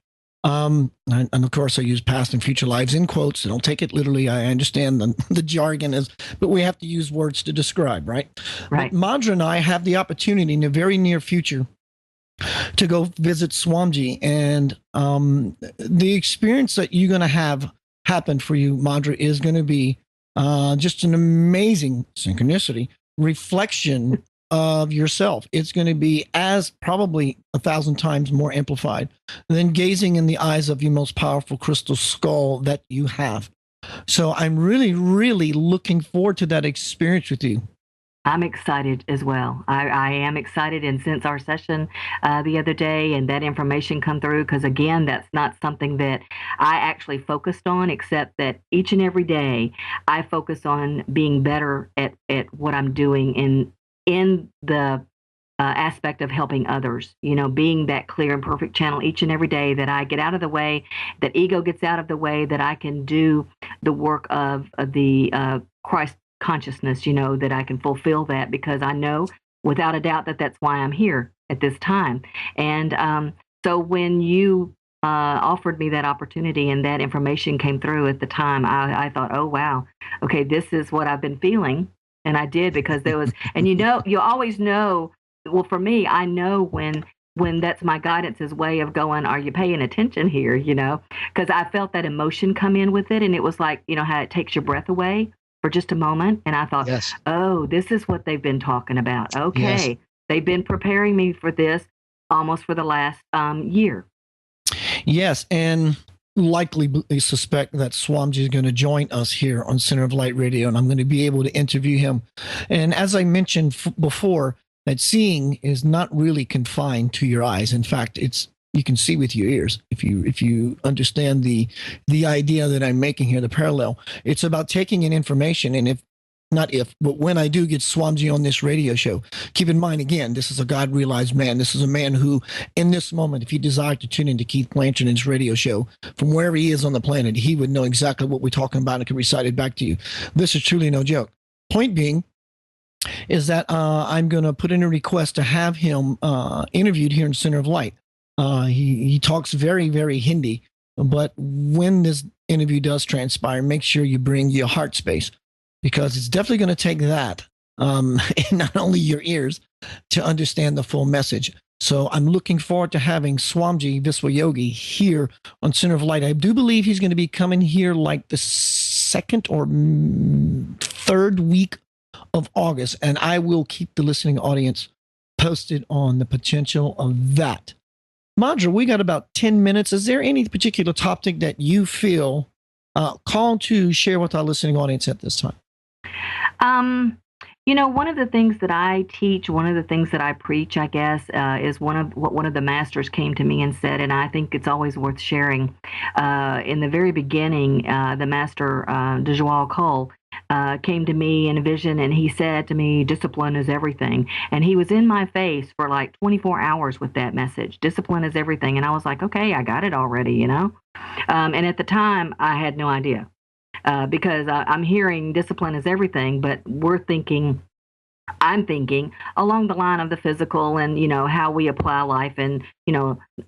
B: And of course, I use past and future lives in quotes. Don't take it literally. I understand the jargon is, but we have to use words to describe, right?
C: Right.
B: But Madra and I have the opportunity in the very near future to go visit Swamiji, and the experience that you're going to have happen for you, Madra, is going to be just an amazing synchronicity reflection of yourself. It's going to be as probably 1,000 times more amplified than gazing in the eyes of your most powerful crystal skull that you have. So I'm really, really looking forward to that experience with you.
C: I'm excited as well. I am excited. And since our session the other day and that information come through, because again, that's not something that I actually focused on, except that each and every day I focus on being better at what I'm doing in the aspect of helping others, being that clear and perfect channel each and every day, that I get out of the way, that ego gets out of the way, that I can do the work of the Christ consciousness, that I can fulfill that, because I know without a doubt that that's why I'm here at this time. And so when you offered me that opportunity and that information came through at the time, I thought, oh, wow, okay, this is what I've been feeling. And I did, because there was, and you always know, well, for me, I know when that's my guidance's way of going, are you paying attention here? Because I felt that emotion come in with it. And it was like, how it takes your breath away for just a moment. And I thought, yes. Oh, this is what they've been talking about. Okay. Yes. They've been preparing me for this almost for the last year.
B: Yes. And likely suspect that Swamji is going to join us here on Center of Light Radio, and I'm going to be able to interview him. And as I mentioned before, that seeing is not really confined to your eyes. In fact, you can see with your ears if you understand the idea that I'm making here, the parallel. It's about taking in information, and but when I do get Swamji on this radio show, keep in mind, again, this is a God-realized man. This is a man who, in this moment, if he desired to tune into Keith Blanchard and his radio show, from wherever he is on the planet, he would know exactly what we're talking about and can recite it back to you. This is truly no joke. Point being is that I'm going to put in a request to have him interviewed here in Center of Light. He talks very, very Hindi, but when this interview does transpire, make sure you bring your heart space, because it's definitely going to take that, and not only your ears, to understand the full message. So I'm looking forward to having Swamji Viswayogi here on Center of Light. I do believe he's going to be coming here like the second or third week of August, and I will keep the listening audience posted on the potential of that. Madra, we got about 10 minutes. Is there any particular topic that you feel called to share with our listening audience at this time?
C: One of the things that I teach, one of the things that I preach, I guess, is one of the masters came to me and said, and I think it's always worth sharing. In the very beginning, the master, Dejwal Cole, came to me in a vision, and he said to me, discipline is everything. And he was in my face for like 24 hours with that message. Discipline is everything. And I was like, okay, I got it already, And at the time, I had no idea. Because I'm hearing discipline is everything, but I'm thinking along the line of the physical and, how we apply life and,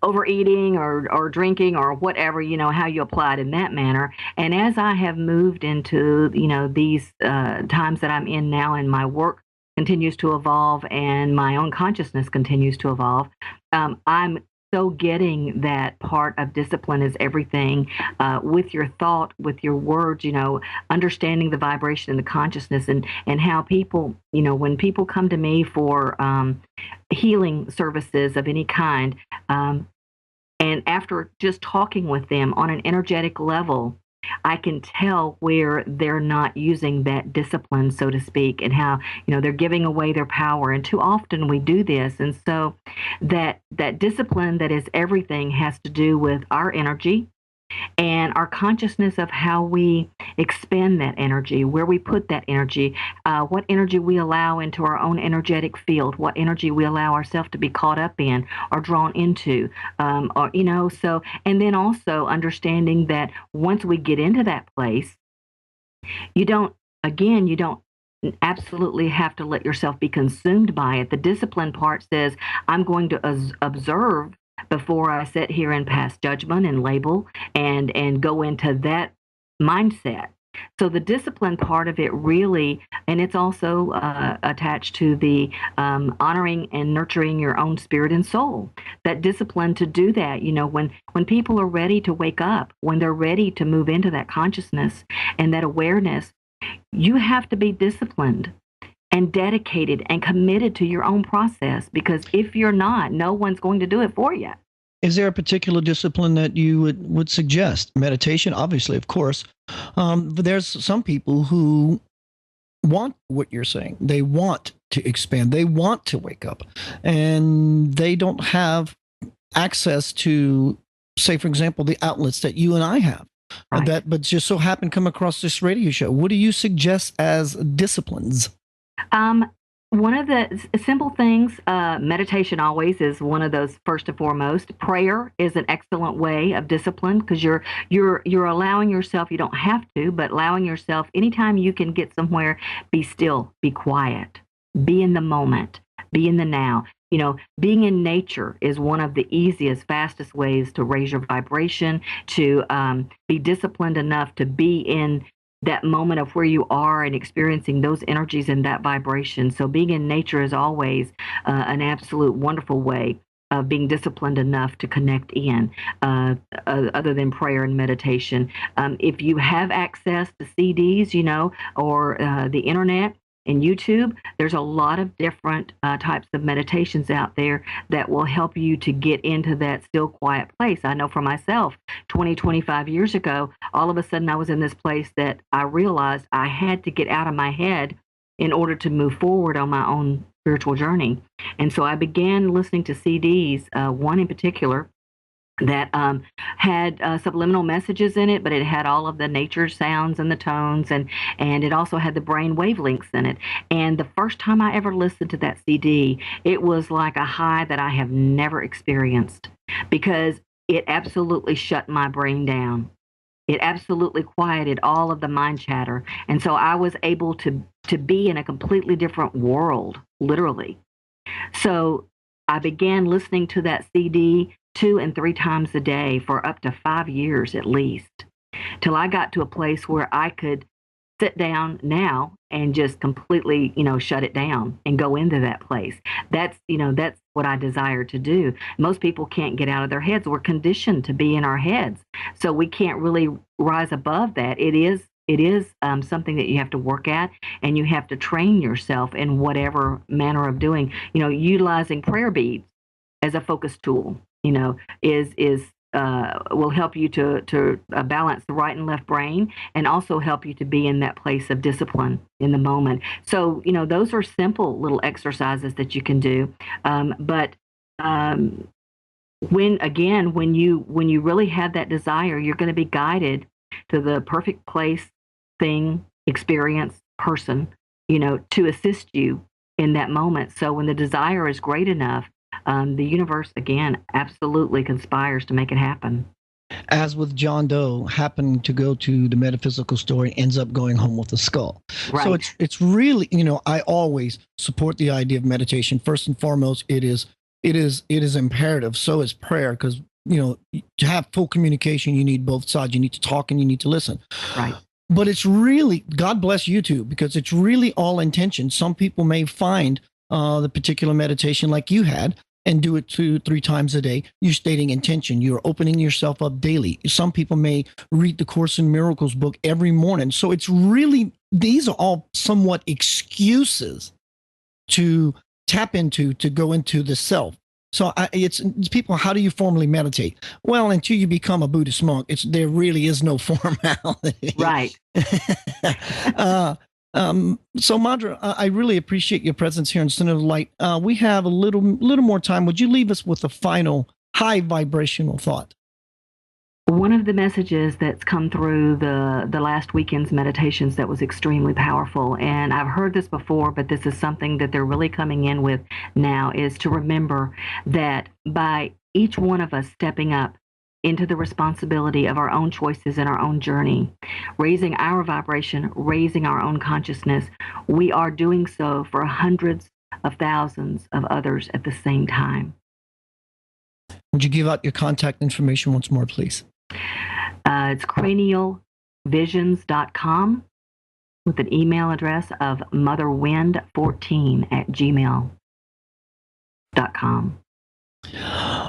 C: overeating or drinking or whatever, how you apply it in that manner. And as I have moved into, these times that I'm in now, and my work continues to evolve and my own consciousness continues to evolve, I'm so getting that part of discipline is everything, with your thought, with your words, understanding the vibration and the consciousness, and how people, when people come to me for healing services of any kind, and after just talking with them on an energetic level, I can tell where they're not using that discipline, so to speak, and how, they're giving away their power. And too often we do this. And so that discipline that is everything has to do with our energy and our consciousness of how we expend that energy, where we put that energy, what energy we allow into our own energetic field, what energy we allow ourselves to be caught up in or drawn into, so, and then also understanding that once we get into that place, you don't absolutely have to let yourself be consumed by it. The discipline part says, I'm going to observe before I sit here and pass judgment and label and go into that mindset. So the discipline part of it really, and it's also attached to the honoring and nurturing your own spirit and soul. That discipline to do that, when people are ready to wake up, when they're ready to move into that consciousness and that awareness, you have to be disciplined. and dedicated and committed to your own process, because if you're not, no one's going to do it for you.
B: Is there a particular discipline that you would suggest? Meditation, obviously, of course. But there's some people who want what you're saying. They want to expand. They want to wake up. And they don't have access to, say, for example, the outlets that you and I have.
C: Right.
B: But just so happen come across this radio show. What do you suggest as disciplines?
C: One of the simple things, meditation always is one of those first and foremost. Prayer is an excellent way of discipline, because you're allowing yourself, you don't have to, but allowing yourself, anytime you can get somewhere, be still, be quiet, be in the moment, be in the now. You know, being in nature is one of the easiest, fastest ways to raise your vibration, to be disciplined enough to be in that moment of where you are and experiencing those energies and that vibration. So being in nature is always an absolute wonderful way of being disciplined enough to connect in, other than prayer and meditation. If you have access to CDs, you know, or the internet and YouTube, there's a lot of different types of meditations out there that will help you to get into that still, quiet place. I know for myself, 25 years ago, all of a sudden I was in this place that I realized I had to get out of my head in order to move forward on my own spiritual journey. And so I began listening to CDs, one in particular that had subliminal messages in it, but it had all of the nature sounds and the tones, and it also had the brain wavelengths in it. And the first time I ever listened to that CD, it was like a high that I have never experienced, because it absolutely shut my brain down. It absolutely quieted all of the mind chatter. And so I was able to be in a completely different world, literally. So I began listening to that CD 2 and 3 times a day for up to 5 years at least, till I got to a place where I could sit down now and just completely, you know, shut it down and go into that place. That's what I desire to do. Most people can't get out of their heads. We're conditioned to be in our heads, so we can't really rise above that. It is something that you have to work at, and you have to train yourself in whatever manner of doing. You know, utilizing prayer beads as a focus tool, you know, will help you to balance the right and left brain, and also help you to be in that place of discipline in the moment. So, you know, those are simple little exercises that you can do. But when you really have that desire, you're going to be guided to the perfect place, thing, experience, person, you know, to assist you in that moment. So when the desire is great enough, the universe, again, absolutely conspires to make it happen.
B: As with John Doe, happening to go to the metaphysical story, ends up going home with a skull.
C: Right.
B: So it's really, you know, I always support the idea of meditation. First and foremost, it is imperative. So is prayer, because, you know, to have full communication, you need both sides. You need to talk and you need to listen.
C: Right.
B: But it's really, God bless YouTube, because it's really all intention. Some people may find the particular meditation like you had and do it 2-3 times a day. You're stating intention. You're opening yourself up daily. Some people may read the Course in Miracles book every morning. So it's really, these are all somewhat excuses to tap into, to go into the self. So it's people, how do you formally meditate? Well, until you become a Buddhist monk, there really is no formality.
C: Right.
B: So Madra, I really appreciate your presence here in Center of Light. We have a little more time. Would you leave us with a final high vibrational thought?
C: One of the messages that's come through the last weekend's meditations that was extremely powerful, and I've heard this before, but this is something that they're really coming in with now, is to remember that by each one of us stepping up into the responsibility of our own choices and our own journey, raising our vibration, raising our own consciousness, we are doing so for hundreds of thousands of others at the same time.
B: Would you give out your contact information once more, please?
C: It's cranialvisions.com with an email address of motherwind14@gmail.com.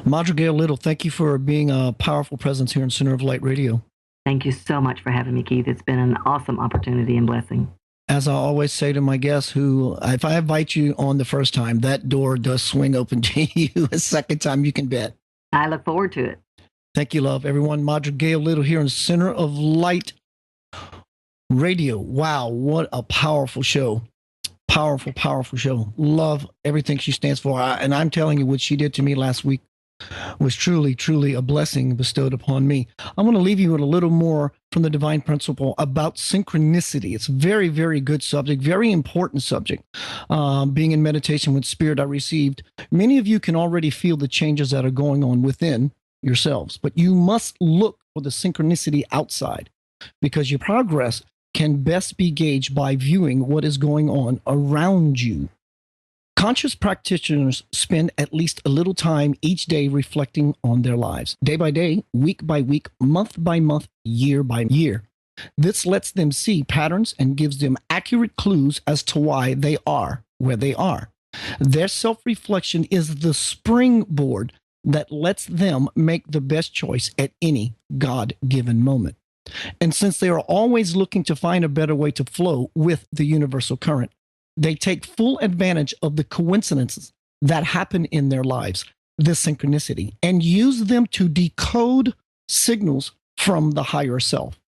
B: MadraGayle Little, thank you for being a powerful presence here in Center of Light Radio.
C: Thank you so much for having me, Keith. It's been an awesome opportunity and blessing.
B: As I always say to my guests, who, if I invite you on the first time, that door does swing open to you a second time, you can bet.
C: I look forward to it.
B: Thank you, love. Everyone, MadraGayle Little here in Center of Light Radio. Wow, what a powerful show. Powerful, powerful show. Love everything she stands for. And I'm telling you, what she did to me last week was truly, truly a blessing bestowed upon me. I'm going to leave you with a little more from the divine principle about synchronicity. It's a very, very good subject, very important subject. Being in meditation with Spirit, I received. Many of you can already feel the changes that are going on within yourselves, but you must look for the synchronicity outside, because your progress can best be gauged by viewing what is going on around you. Conscious practitioners spend at least a little time each day reflecting on their lives, day by day, week by week, month by month, year by year. This lets them see patterns and gives them accurate clues as to why they are where they are. Their self-reflection is the springboard that lets them make the best choice at any God-given moment. And since they are always looking to find a better way to flow with the universal current, they take full advantage of the coincidences that happen in their lives, the synchronicity, and use them to decode signals from the higher self.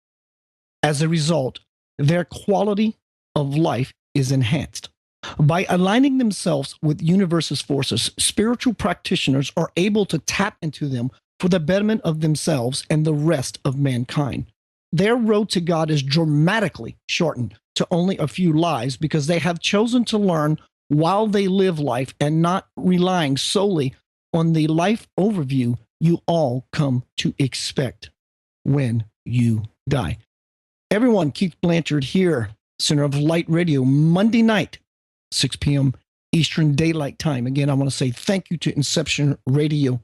B: As a result, their quality of life is enhanced. By aligning themselves with universe's forces, spiritual practitioners are able to tap into them for the betterment of themselves and the rest of mankind. Their road to God is dramatically shortened to only a few lives because they have chosen to learn while they live life and not relying solely on the life overview you all come to expect when you die. Everyone, Keith Blanchard here, Center of Light Radio, Monday night, 6 p.m. Eastern Daylight Time. Again, I want to say thank you to Inception Radio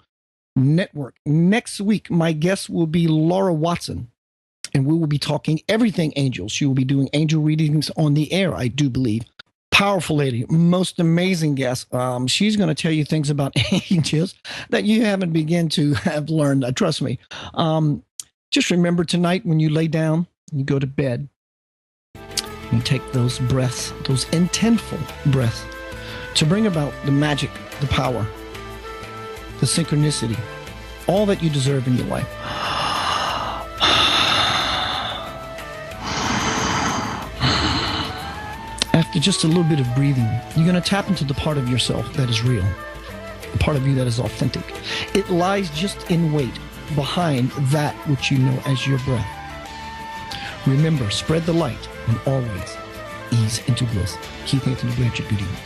B: Network. Next week, my guest will be Laura Watson, and we will be talking everything angels. She will be doing angel readings on the air, I do believe. Powerful lady, most amazing guest. She's going to tell you things about angels that you haven't begun to have learned. Trust me. Just remember tonight when you lay down, you go to bed, you take those breaths, those intentful breaths, to bring about the magic, the power, the synchronicity, all that you deserve in your life. After just a little bit of breathing, you're going to tap into the part of yourself that is real, the part of you that is authentic. It lies just in wait behind that which you know as your breath. Remember, spread the light and always ease into bliss. Keith Anthony Blanchard, good evening.